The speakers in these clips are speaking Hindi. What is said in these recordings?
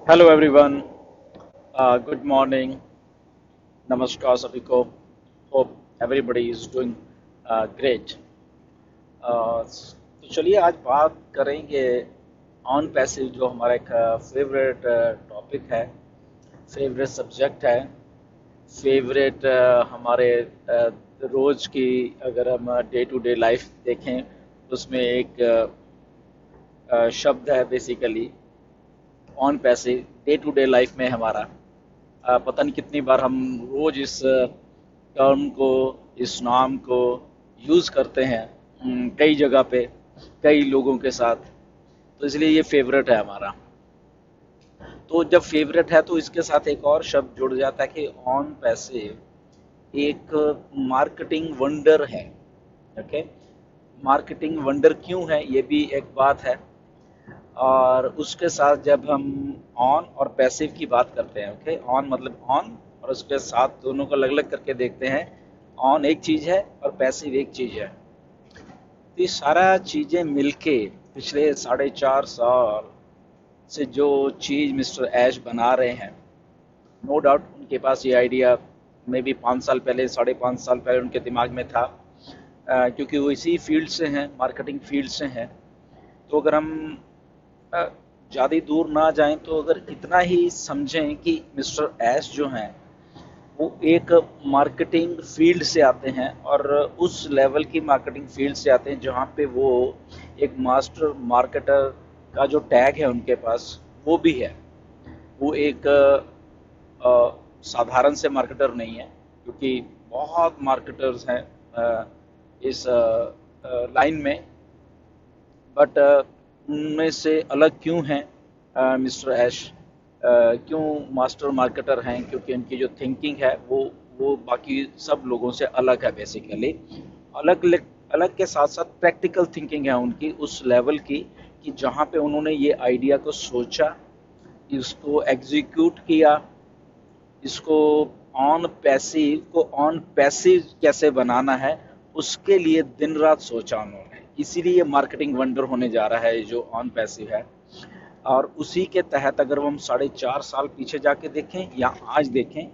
Hello everyone. Good morning. नमस्कार सभी को। Hope everybody is doing great. तो चलिए आज बात करेंगे ऑन पैसिव, जो हमारा एक फेवरेट टॉपिक है, फेवरेट सब्जेक्ट है, फेवरेट हमारे रोज की, अगर हम डे टू डे लाइफ देखें उसमें एक शब्द है बेसिकली ऑन पैसे। डे टू डे लाइफ में हमारा पता नहीं कितनी बार हम रोज इस टर्म को, इस नाम को यूज करते हैं कई जगह पे, कई लोगों के साथ। तो इसलिए ये फेवरेट है हमारा। तो जब फेवरेट है तो इसके साथ एक और शब्द जुड़ जाता है कि ऑन पैसे एक मार्केटिंग वंडर है। ओके, मार्केटिंग वंडर क्यों है ये भी एक बात है। और उसके साथ जब हम ऑन और पैसिव की बात करते हैं, ओके, ऑन मतलब ऑन और उसके साथ दोनों को अलग अलग करके देखते हैं। ऑन एक चीज है और पैसिव एक चीज है। तो ये सारा चीजें मिलके पिछले 4.5 साल से जो चीज मिस्टर ऐश बना रहे हैं, नो डाउट उनके पास ये आइडिया मे बी 5 साल पहले, 5.5 साल पहले उनके दिमाग में था। क्योंकि वो इसी फील्ड से हैं, मार्केटिंग फील्ड से हैं। तो अगर हम ज़्यादा दूर ना जाएं तो अगर इतना ही समझें कि मिस्टर एस जो हैं वो एक मार्केटिंग फील्ड से आते हैं, और उस लेवल की मार्केटिंग फील्ड से आते हैं जहाँ पे वो एक मास्टर मार्केटर का जो टैग है उनके पास वो भी है। वो एक साधारण से मार्केटर नहीं है, क्योंकि बहुत मार्केटर्स हैं इस लाइन में। बट उनमें से अलग क्यों हैं मिस्टर ऐश? क्यों मास्टर मार्केटर हैं? क्योंकि उनकी जो थिंकिंग है वो बाकी सब लोगों से अलग है बेसिकली। अलग अलग के साथ साथ प्रैक्टिकल थिंकिंग है उनकी उस लेवल की, कि जहाँ पे उन्होंने ये आइडिया को सोचा, इसको एग्जीक्यूट किया, इसको ऑन पैसिव को ऑन पैसिव कैसे बनाना है, उसके लिए दिन रात सोचा उन्होंने। इसीलिए मार्केटिंग वंडर होने जा रहा है जो ऑन पैसिव है। और उसी के तहत अगर हम 4.5 साल पीछे जाके देखें या आज देखें,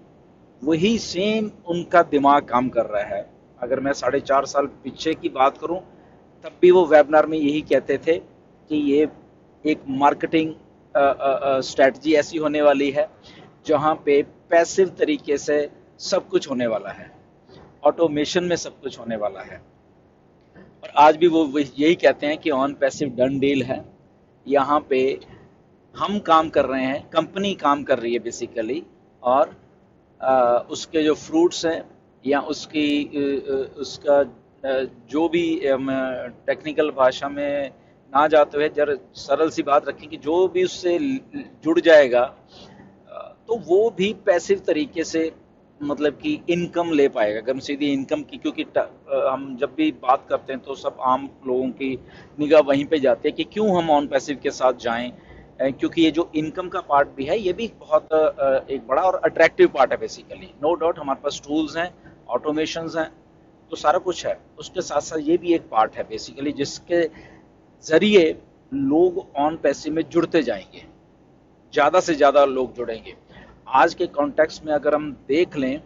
वही सेम उनका दिमाग काम कर रहा है। अगर मैं 4.5 साल पीछे की बात करूं, तब भी वो वेबिनार में यही कहते थे कि ये एक मार्केटिंग स्ट्रेटजी ऐसी होने वाली है जहां पे पैसिव तरीके से सब कुछ होने वाला है, ऑटोमेशन में सब कुछ होने वाला है। और आज भी वो यही कहते हैं कि ऑन पैसिव डन डील है। यहाँ पे हम काम कर रहे हैं, कंपनी काम कर रही है बेसिकली, और उसके जो फ्रूट्स हैं या उसका जो भी टेक्निकल भाषा में ना जाते हुए जरा सरल सी बात रखें कि जो भी उससे जुड़ जाएगा, तो वो भी पैसिव तरीके से मतलब कि इनकम ले पाएगा। अगर हम सीधी इनकम की, क्योंकि हम जब भी बात करते हैं तो सब आम लोगों की निगाह वहीं पे जाती है कि क्यों हम ऑन पैसिव के साथ जाएं। क्योंकि ये जो इनकम का पार्ट भी है ये भी बहुत एक बड़ा और अट्रैक्टिव पार्ट है बेसिकली। नो डाउट हमारे पास टूल्स हैं, ऑटोमेशंस हैं, तो सारा कुछ है। उसके साथ साथ ये भी एक पार्ट है बेसिकली जिसके जरिए लोग ऑन पैसिव में जुड़ते जाएंगे, ज़्यादा से ज़्यादा लोग जुड़ेंगे। आज के कॉन्टेक्स्ट में अगर हम देख लें,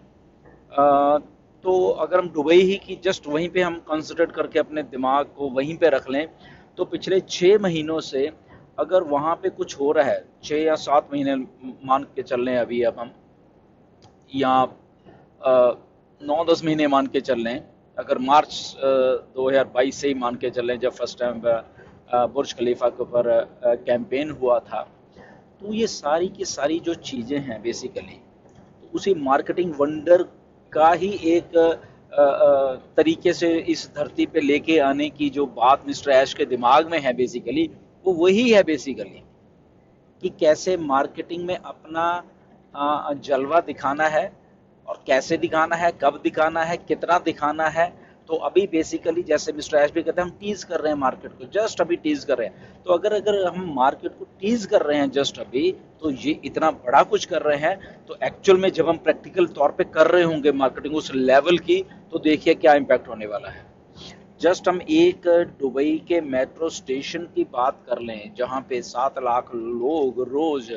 तो अगर हम दुबई ही की जस्ट वहीं पे हम कंसिडर करके अपने दिमाग को वहीं पे रख लें, तो पिछले 6 महीनों से अगर वहाँ पे कुछ हो रहा है, 6 या 7 महीने मान के चल रहे हैं अभी, अब हम या 9-10 महीने मान के चल रहे हैं, अगर मार्च 2022 से ही मान के चल रहे हैं जब फर्स्ट टाइम बुर्ज खलीफा के ऊपर कैंपेन हुआ था, तो ये सारी की सारी जो चीज़ें हैं बेसिकली, तो उसी मार्केटिंग वंडर का ही एक तरीके से इस धरती पे लेके आने की जो बात मिस्टर ऐश के दिमाग में है बेसिकली, वो वही है बेसिकली, कि कैसे मार्केटिंग में अपना जलवा दिखाना है, और कैसे दिखाना है, कब दिखाना है, कितना दिखाना है। तो अभी बेसिकली जैसे मिस्टर एश भी कहते हैं, हम टीज कर रहे हैं मार्केट को, जस्ट अभी टीज कर रहे हैं। तो अगर अगर हम मार्केट को टीज कर रहे हैं जस्ट अभी, तो ये इतना बड़ा कुछ कर रहे हैं, तो एक्चुअल में जब हम प्रैक्टिकल तौर पे कर रहे होंगे मार्केटिंग उस लेवल की, तो देखिए क्या इम्पैक्ट होने वाला है। जस्ट हम एक दुबई के मेट्रो स्टेशन की बात कर लें जहाँ पे 7 लाख लोग रोज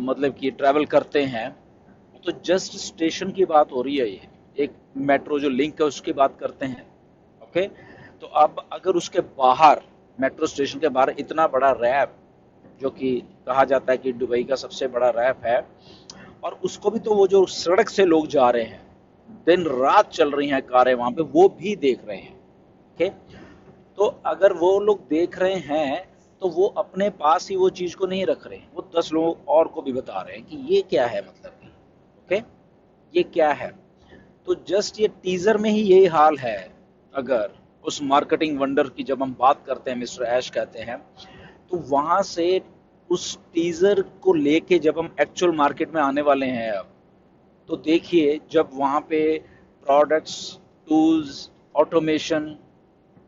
मतलब कि ट्रैवल करते हैं, तो जस्ट स्टेशन की बात हो रही है। ये एक मेट्रो जो लिंक है उसकी बात करते हैं। ओके, तो अब अगर उसके बाहर, मेट्रो स्टेशन के बाहर इतना बड़ा रैप, जो कि कहा जाता है कि दुबई का सबसे बड़ा रैप है, और उसको भी तो वो जो सड़क से लोग जा रहे हैं, दिन रात चल रही हैं कारें वहां पे, वो भी देख रहे हैं। ओके, तो अगर वो लोग देख रहे हैं तो वो अपने पास ही वो चीज को नहीं रख रहे हैं, वो 10 लोग और को भी बता रहे हैं कि ये क्या है, मतलब कि ओके ये क्या है। तो जस्ट ये टीजर में ही यही हाल है। अगर उस मार्केटिंग वंडर की जब हम बात करते हैं, मिस्टर ऐश कहते हैं, तो वहां से उस टीजर को लेके जब हम एक्चुअल मार्केट में आने वाले हैं अब, तो देखिए जब वहां पे products, tools, automation,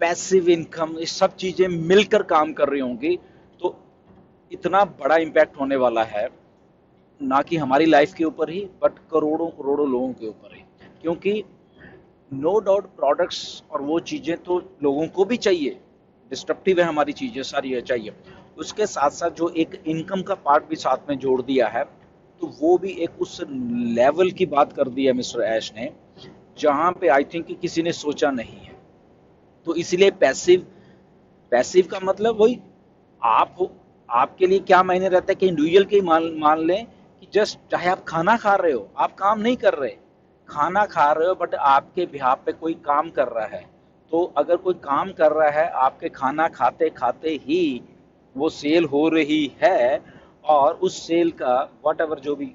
passive income, ये सब चीजें मिलकर काम कर रही होंगी, तो इतना बड़ा इम्पैक्ट होने वाला है, ना कि हमारी लाइफ के ऊपर ही, बट करोड़ों करोड़ों लोगों के ऊपर ही। क्योंकि नो डाउट प्रोडक्ट्स और वो चीजें तो लोगों को भी चाहिए, डिस्ट्रप्टिव है हमारी चीजें सारी है चाहिए, उसके साथ साथ जो एक इनकम का पार्ट भी साथ में जोड़ दिया है, तो वो भी एक उस लेवल की बात कर दी है मिस्टर ऐश ने, जहां पे आई थिंक कि किसी ने सोचा नहीं है। तो इसलिए पैसिव, पैसिव का मतलब वही, आप हो, आपके लिए क्या मायने रहता है कि इंडिविजुअल के मान मान लें कि जस्ट चाहे आप खाना खा रहे हो, आप काम नहीं कर रहे, खाना खा रहे हो, बट आपके बिहाफ पे कोई काम कर रहा है, तो अगर कोई काम कर रहा है आपके खाना खाते खाते ही वो सेल हो रही है, और उस सेल का वट एवर जो भी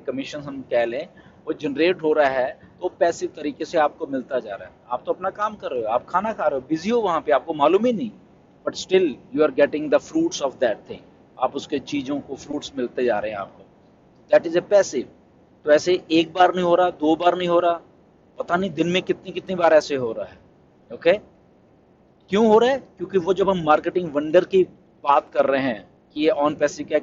कमीशन हम कह लें वो जनरेट हो रहा है, तो पैसिव तरीके से आपको मिलता जा रहा है। आप तो अपना काम कर रहे हो, आप खाना खा रहे हो, बिजी हो वहां पे, आपको मालूम ही नहीं, but still you are getting the fruits of that thing, आप उसके चीजों को फ्रूट्स मिलते जा रहे हैं आपको, दैट इज ए पैसिव। तो ऐसे एक बार नहीं हो रहा, 2 बार नहीं हो रहा, पता नहीं दिन में कितनी कितनी बार ऐसे हो रहा है। ओके, क्यों हो रहा है? क्योंकि वो जब हम मार्केटिंग वंडर की बात कर रहे हैं कि ये ऑन पैसे का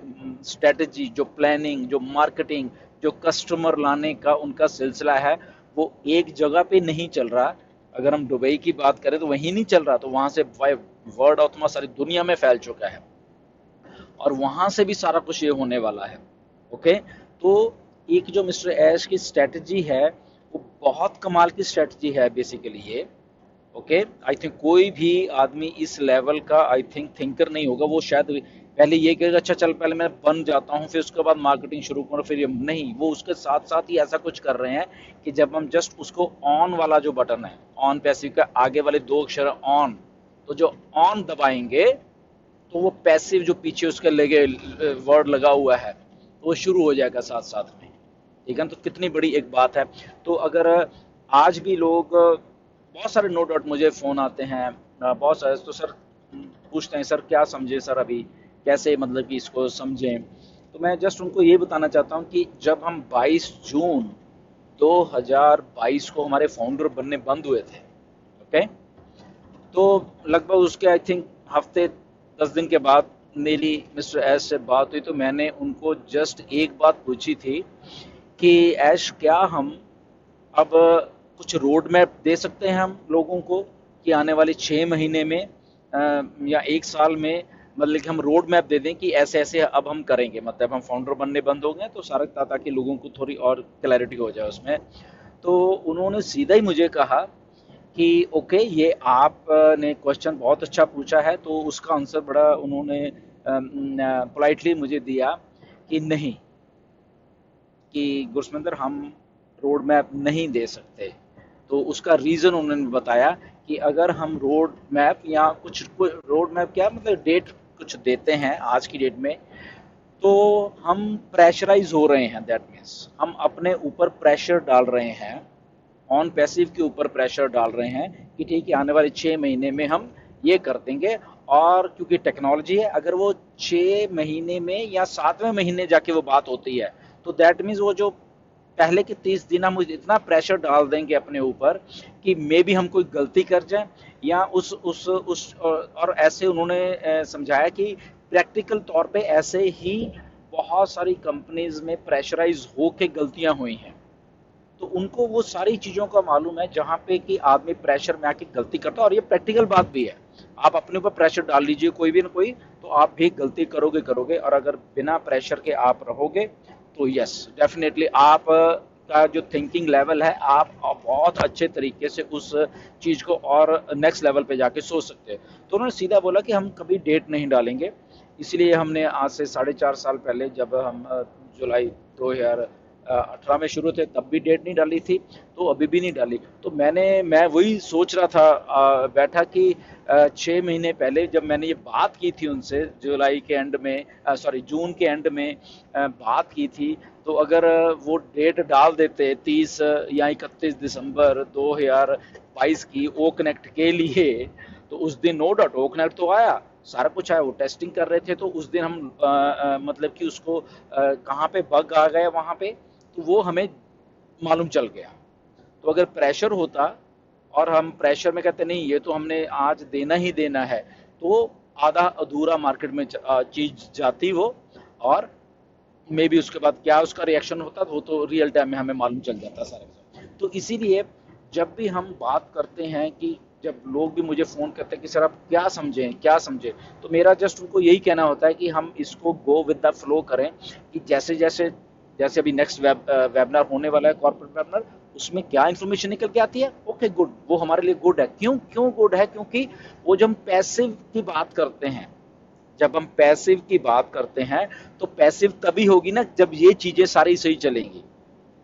स्ट्रेटेजी, जो प्लानिंग, जो मार्केटिंग, जो कस्टमर लाने का उनका सिलसिला है, वो एक जगह पे नहीं चल रहा। अगर हम दुबई की बात करें तो वहीं नहीं चल रहा, तो वहां से वर्ड ऑफ माउथ सारी दुनिया में फैल चुका है, और वहां से भी सारा कुछ ये होने वाला है। ओके, तो एक जो मिस्टर ऐश की स्ट्रेटजी है वो बहुत कमाल की स्ट्रेटजी है बेसिकली ये। ओके, आई थिंक कोई भी आदमी इस लेवल का आई थिंक थिंकर नहीं होगा, वो शायद पहले ये कहेगा अच्छा चल पहले मैं बन जाता हूँ फिर उसके बाद मार्केटिंग शुरू करूँ, फिर ये नहीं, वो उसके साथ साथ ही ऐसा कुछ कर रहे हैं कि जब हम जस्ट उसको ऑन वाला जो बटन है, ऑन पैसिव का आगे वाले 2 अक्षर ऑन, तो जो ऑन दबाएंगे तो वो पैसिव जो पीछे उसके लगे वर्ड लगा हुआ है तो वो शुरू हो जाएगा साथ साथ में। ठीक है, तो कितनी बड़ी एक बात है। तो अगर आज भी लोग, बहुत सारे नो डाउट मुझे फ़ोन आते हैं, बहुत सारे, तो सर पूछते हैं सर क्या समझे सर, अभी कैसे मतलब कि इसको समझें। तो मैं जस्ट उनको ये बताना चाहता हूँ कि जब हम 22 जून 2022 को हमारे फाउंडर बनने बंद हुए थे, ओके, तो लगभग उसके आई थिंक हफ्ते 10 दिन के बाद मेरी मिस्टर ऐश से बात हुई, तो मैंने उनको जस्ट एक बात पूछी थी कि ऐश क्या हम अब कुछ रोड मैप दे सकते हैं हम लोगों को कि आने वाले 6 महीने में या 1 साल में, मतलब कि हम रोड मैप दे दें कि ऐसे ऐसे अब हम करेंगे, मतलब हम फाउंडर बनने बंद हो गए तो सारा ताकि लोगों को थोड़ी और क्लैरिटी हो जाए उसमें। तो उन्होंने सीधा ही मुझे कहा कि ओके ये आपने क्वेश्चन बहुत अच्छा पूछा है, तो उसका आंसर बड़ा उन्होंने पोलाइटली मुझे दिया कि नहीं, कि गुरसमिंदर हम रोड मैप नहीं दे सकते। तो उसका रीज़न उन्होंने बताया कि अगर हम रोड मैप या कुछ रोड मैप क्या मतलब डेट कुछ देते हैं आज की डेट में, तो हम प्रेशराइज हो रहे हैं, दैट मीन्स हम अपने ऊपर प्रेशर डाल रहे हैं, ऑन पैसिव के ऊपर प्रेशर डाल रहे हैं कि ठीक है आने वाले 6 महीने में हम ये कर देंगे। और क्योंकि टेक्नोलॉजी है, अगर वो 6 महीने में या 7वें महीने जाके वो बात होती है, तो दैट मीन्स वो जो पहले के 30 दिन हम इतना प्रेशर डाल देंगे अपने ऊपर कि मे बी हम कोई गलती कर जाए, या उस और ऐसे उन्होंने समझाया कि प्रैक्टिकल तौर पे ऐसे ही बहुत सारी कंपनीज में प्रेशराइज होके गलतियां हुई हैं। तो उनको वो सारी चीज़ों का मालूम है जहाँ पे कि आदमी प्रेशर में आके गलती करता है, और ये प्रैक्टिकल बात भी है। आप अपने ऊपर प्रेशर डाल लीजिए कोई भी ना कोई, तो आप भी गलती करोगे करोगे, और अगर बिना प्रेशर के आप रहोगे तो यस डेफिनेटली आप का जो थिंकिंग लेवल है, आप बहुत अच्छे तरीके से उस चीज़ को और नेक्स्ट लेवल पे जाके सोच सकते हैं। तो उन्होंने सीधा बोला कि हम कभी डेट नहीं डालेंगे। इसलिए हमने आज से 4.5 साल पहले, जब हम जुलाई 2018 में शुरू थे, तब भी डेट नहीं डाली थी, तो अभी भी नहीं डाली। तो मैं वही सोच रहा था बैठा कि 6 महीने पहले जब मैंने ये बात की थी उनसे, जुलाई के एंड में, सॉरी जून के एंड में बात की थी, तो अगर वो डेट डाल देते 30 या 31 दिसंबर 2022 की ओ कनेक्ट के लिए, तो उस दिन नो डाउट ओ कनेक्ट तो आया, सारा कुछ आया, वो टेस्टिंग कर रहे थे, तो उस दिन हम मतलब कि उसको कहाँ पे बग आ गया वहाँ पे, तो वो हमें मालूम चल गया। तो अगर प्रेशर होता और हम प्रेशर में कहते नहीं ये तो हमने आज देना ही देना है, तो आधा अधूरा मार्केट में चीज जाती वो, और मे बी उसके बाद क्या उसका रिएक्शन होता तो वो तो रियल टाइम में हमें मालूम चल जाता सारा। तो इसीलिए जब भी हम बात करते हैं कि जब लोग भी मुझे फ़ोन करते हैं कि सर आप क्या समझें क्या समझें, तो मेरा जस्ट उनको यही कहना होता है कि हम इसको गो विद द फ्लो करें, कि जैसे जैसे जैसे अभी नेक्स्ट वेबिनार होने वाला है, कॉर्पोरेट वेबिनार, उसमें क्या इन्फॉर्मेशन निकल के आती है, ओके गुड, वो हमारे लिए गुड है। क्यों क्यों गुड है? क्योंकि वो जब हम पैसिव की बात करते हैं, जब हम पैसिव की बात करते हैं, तो पैसिव तभी होगी ना जब ये चीजें सारी सही चलेंगी।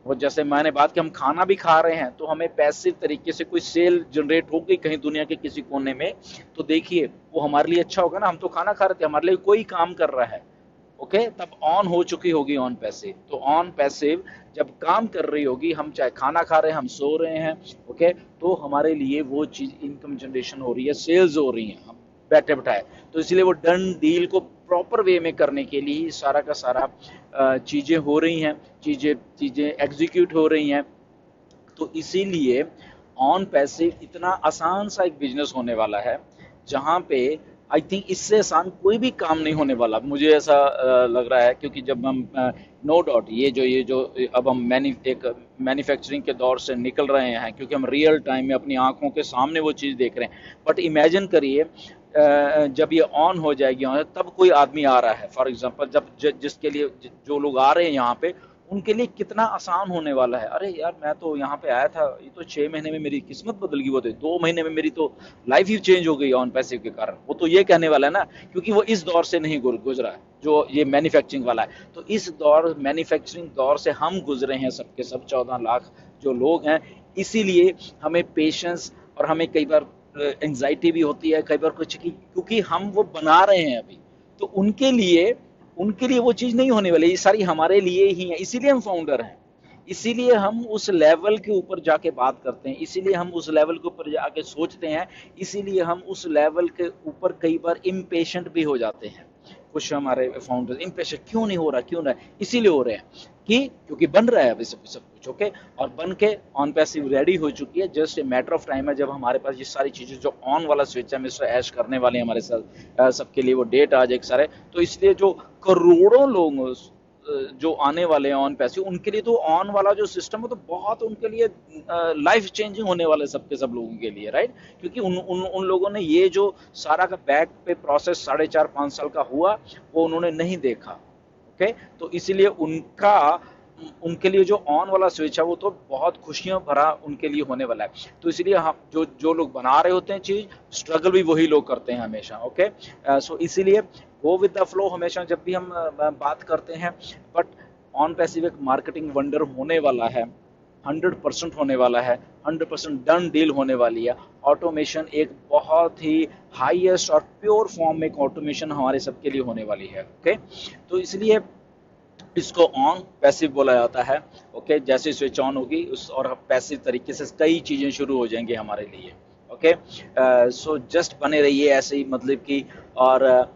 वो जैसे मैंने बात की, हम खाना भी खा रहे हैं, तो हमें पैसिव तरीके से कोई सेल जनरेट हो गई कहीं दुनिया के किसी कोने में, तो देखिए वो हमारे लिए अच्छा होगा ना। हम तो खाना खा रहे थे, हमारे लिए कोई काम कर रहा है, ओके, तब ऑन हो चुकी होगी ऑन पैसिव। तो ऑन पैसिव जब काम कर रही होगी, हम चाहे खाना खा रहे हैं, हम सो रहे हैं, ओके, तो हमारे लिए वो चीज इनकम जनरेशन हो रही है, सेल्स हो रही हैं, हम बैठे बैठाए। तो इसलिए वो डन डील को प्रॉपर वे में करने के लिए सारा का सारा चीजें हो रही हैं, चीजें चीजें एग्जीक्यूट हो रही हैं। तो इसीलिए ऑन पैसिव इतना आसान सा एक बिजनेस होने वाला है, जहाँ पे आई थिंक इससे आसान कोई भी काम नहीं होने वाला, मुझे ऐसा लग रहा है। क्योंकि जब हम नो डाउट ये जो अब हम एक मैन्युफैक्चरिंग के दौर से निकल रहे हैं, क्योंकि हम रियल टाइम में अपनी आंखों के सामने वो चीज़ देख रहे हैं। बट इमेजिन करिए जब ये ऑन हो जाएगी, तब कोई आदमी आ रहा है, फॉर एग्जांपल जब जिसके लिए जो लोग आ रहे हैं यहाँ पे, उनके लिए कितना आसान होने वाला है। अरे यार मैं तो यहाँ पे आया था, ये तो 6 महीने में मेरी किस्मत बदल गई, वो तो 2 महीने में मेरी तो लाइफ ही चेंज हो गई ऑन पैसिव के कारण। वो तो ये कहने वाला है ना, क्योंकि वो इस दौर से नहीं गुजरा है जो ये मैन्युफैक्चरिंग वाला है। तो इस दौर मैन्युफैक्चरिंग दौर से हम गुजरे हैं, सबके सब 14 लाख जो लोग हैं। इसीलिए हमें पेशेंस, और हमें कई बार एंजाइटी भी होती है कई बार कुछ की, क्योंकि हम वो बना रहे हैं अभी। तो उनके लिए वो चीज़ नहीं होने वाली, ये सारी हमारे लिए ही है। इसीलिए हम फाउंडर हैं, इसीलिए हम उस लेवल के ऊपर जाके बात करते हैं, इसीलिए हम उस लेवल के ऊपर जाके सोचते हैं, इसीलिए हम उस लेवल के ऊपर कई बार इम्पेशेंट भी हो जाते हैं। कुछ हमारे फाउंडर इम्पेशेंट क्यों नहीं हो रहा, क्यों नहीं, इसीलिए हो रहे हैं कि क्योंकि बन रहा है अभी सब कुछ, ओके, और बन के ऑन पैसिव रेडी हो चुकी है। Just a matter of time है जब हमारे पास ये सारी चीजें जो ऑन वाला स्विच है मिस्टर ऐश करने वाले हैं हमारे साथ, सबके लिए वो डेट आ जाए सारे। तो इसलिए जो करोड़ों लोग जो आने वाले हैं ऑन पैसिव, उनके लिए तो ऑन वाला जो सिस्टम है तो बहुत उनके लिए लाइफ चेंजिंग होने वाले सबके सब लोगों के लिए, राइट। क्योंकि उन लोगों ने ये जो सारा का बैक पे प्रोसेस 4.5-5 साल का हुआ, वो उन्होंने नहीं देखा, ओके। तो इसीलिए उनके लिए जो ऑन वाला स्विच है वो तो बहुत खुशियां भरा उनके लिए होने वाला है। तो इसलिए हम जो लोग बना रहे होते हैं चीज, स्ट्रगल भी वही लोग करते हैं हमेशा, ओके। सो इसीलिए गो विद द फ्लो हमेशा जब भी हम बात करते हैं। बट ऑन पैसिव एक मार्केटिंग वंडर होने वाला है, 100% होने वाला है, 100% डन डील होने वाली है। ऑटोमेशन एक बहुत ही हाईएस्ट और प्योर फॉर्म में एक ऑटोमेशन हमारे सबके लिए होने वाली है, ओके। तो इसलिए इसको ऑन पैसिव बोला जाता है, ओके। जैसे स्विच ऑन होगी उस और पैसिव तरीके से कई चीज़ें शुरू हो जाएंगी हमारे लिए, ओके। सो जस्ट बने रहिए ऐसे ही, मतलब कि, और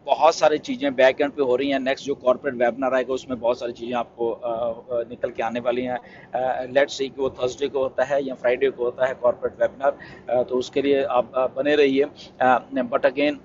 बहुत सारी चीज़ें बैक एंड पे हो रही हैं। नेक्स्ट जो कॉर्पोरेट वेबिनार आएगा उसमें बहुत सारी चीज़ें आपको निकल के आने वाली हैं। लेट्स सी कि वो थर्सडे को होता है या फ्राइडे को होता है कॉर्पोरेट वेबिनार, तो उसके लिए आप बने रहिए। बट अगेन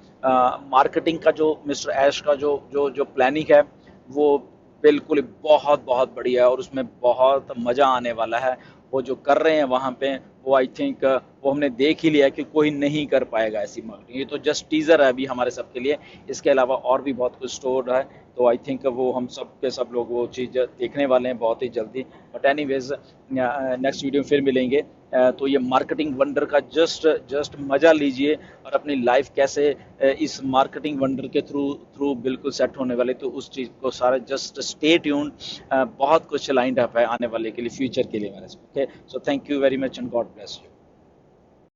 मार्केटिंग का जो मिस्टर ऐश का जो जो जो प्लानिंग है, वो बिल्कुल बहुत बहुत बढ़िया है और उसमें बहुत मज़ा आने वाला है। वो जो कर रहे हैं वहाँ पे, वो आई थिंक वो हमने देख ही लिया कि कोई नहीं कर पाएगा ऐसी मार्केटिंग। ये तो जस्ट टीजर है अभी हमारे सबके लिए, इसके अलावा और भी बहुत कुछ स्टोर है। तो आई थिंक वो हम सब के सब लोग वो चीज़ देखने वाले हैं बहुत ही जल्दी। बट एनीवेज नेक्स्ट वीडियो में फिर मिलेंगे। तो ये मार्केटिंग वंडर का जस्ट जस्ट मज़ा लीजिए और अपनी लाइफ कैसे इस मार्केटिंग वंडर के थ्रू थ्रू बिल्कुल सेट होने वाले, तो उस चीज़ को सारा जस्ट स्टे ट्यून्ड। बहुत कुछ लाइंड अप है आने वाले के लिए, फ्यूचर के लिए मेरे। Okay, so thank you very much and God bless you.